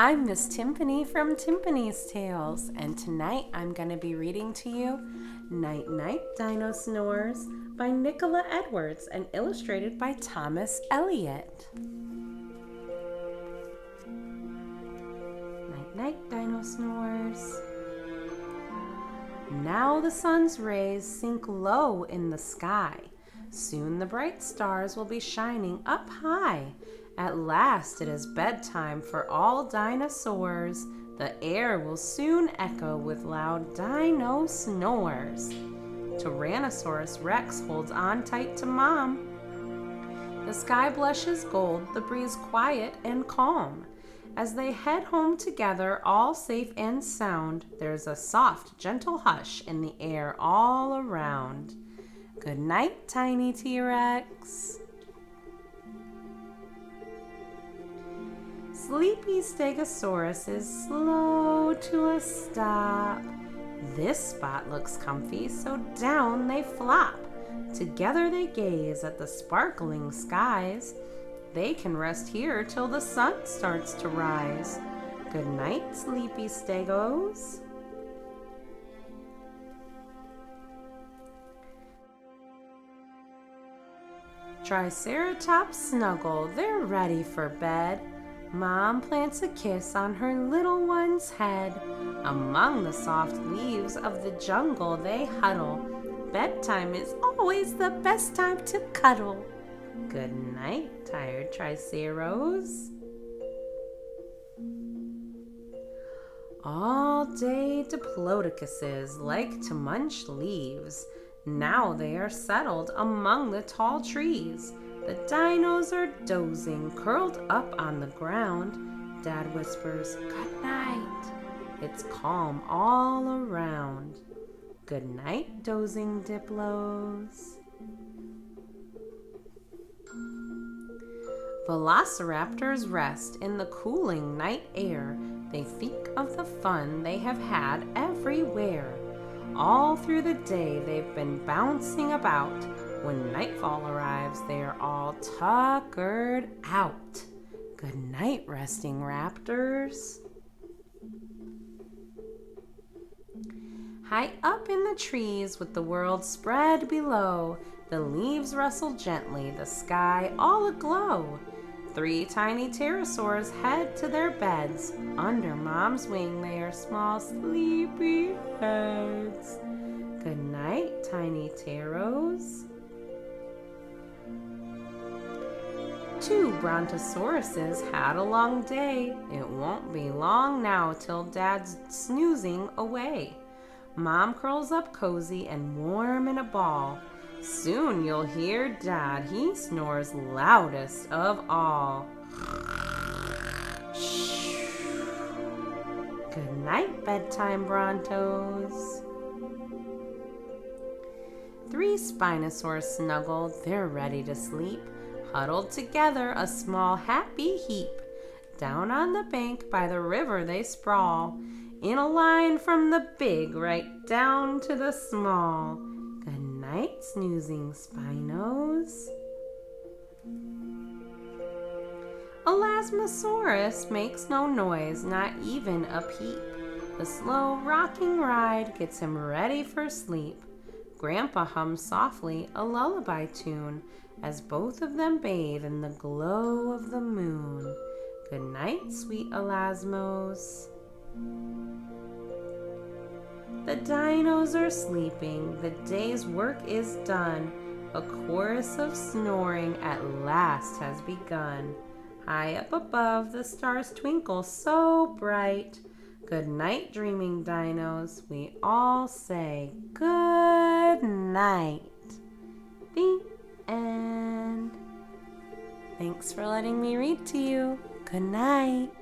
I'm Miss Timpani from Timpani's Tales, and tonight I'm going to be reading to you Night Night Dino Snores by Nicola Edwards and illustrated by Thomas Elliott. Night Night Dino Snores. Now the sun's rays sink low in the sky. Soon the bright stars will be shining up high. At last it is bedtime for all dinosaurs. The air will soon echo with loud dino snores. Tyrannosaurus Rex holds on tight to Mom. The sky blushes gold, the breeze quiet and calm. As they head home together, all safe and sound, there's a soft, gentle hush in the air all around. Good night, tiny T-Rex. Sleepy Stegosaurus is slow to a stop. This spot looks comfy, so down they flop. Together they gaze at the sparkling skies. They can rest here till the sun starts to rise. Good night, Sleepy Stegos. Triceratops snuggle, they're ready for bed. Mom plants a kiss on her little one's head. Among the soft leaves of the jungle they huddle. Bedtime is always the best time to cuddle. Good night, tired Triceros. All day Diplodocuses like to munch leaves. Now they are settled among the tall trees. The dinos are dozing, curled up on the ground. Dad whispers, "Good night." It's calm all around. Good night, dozing Diplos. Velociraptors rest in the cooling night air. They think of the fun they have had everywhere. All through the day they've been bouncing about. When nightfall arrives, they are all tuckered out. Good night, resting raptors. High up in the trees with the world spread below, the leaves rustle gently, the sky all aglow. 3 tiny pterosaurs head to their beds. Under Mom's wing they are small, sleepy heads. Good night, tiny pteros. 2 brontosauruses had a long day. It won't be long now till Dad's snoozing away. Mom curls up cozy and warm in a ball. Soon you'll hear Dad, he snores loudest of all. Good night, bedtime Brontos. 3 Spinosaurs snuggled, they're ready to sleep. Huddled together, a small happy heap. Down on the bank by the river they sprawl. In a line from the big right down to the small. Good night, snoozing Spinos. Elasmosaurus makes no noise, not even a peep. The slow rocking ride gets him ready for sleep. Grandpa hums softly a lullaby tune as both of them bathe in the glow of the moon. Good night, sweet Elasmos. The dinos are sleeping, the day's work is done. A chorus of snoring at last has begun. High up above, the stars twinkle so bright. Good night, dreaming dinos. We all say good night. The end. Thanks for letting me read to you. Good night.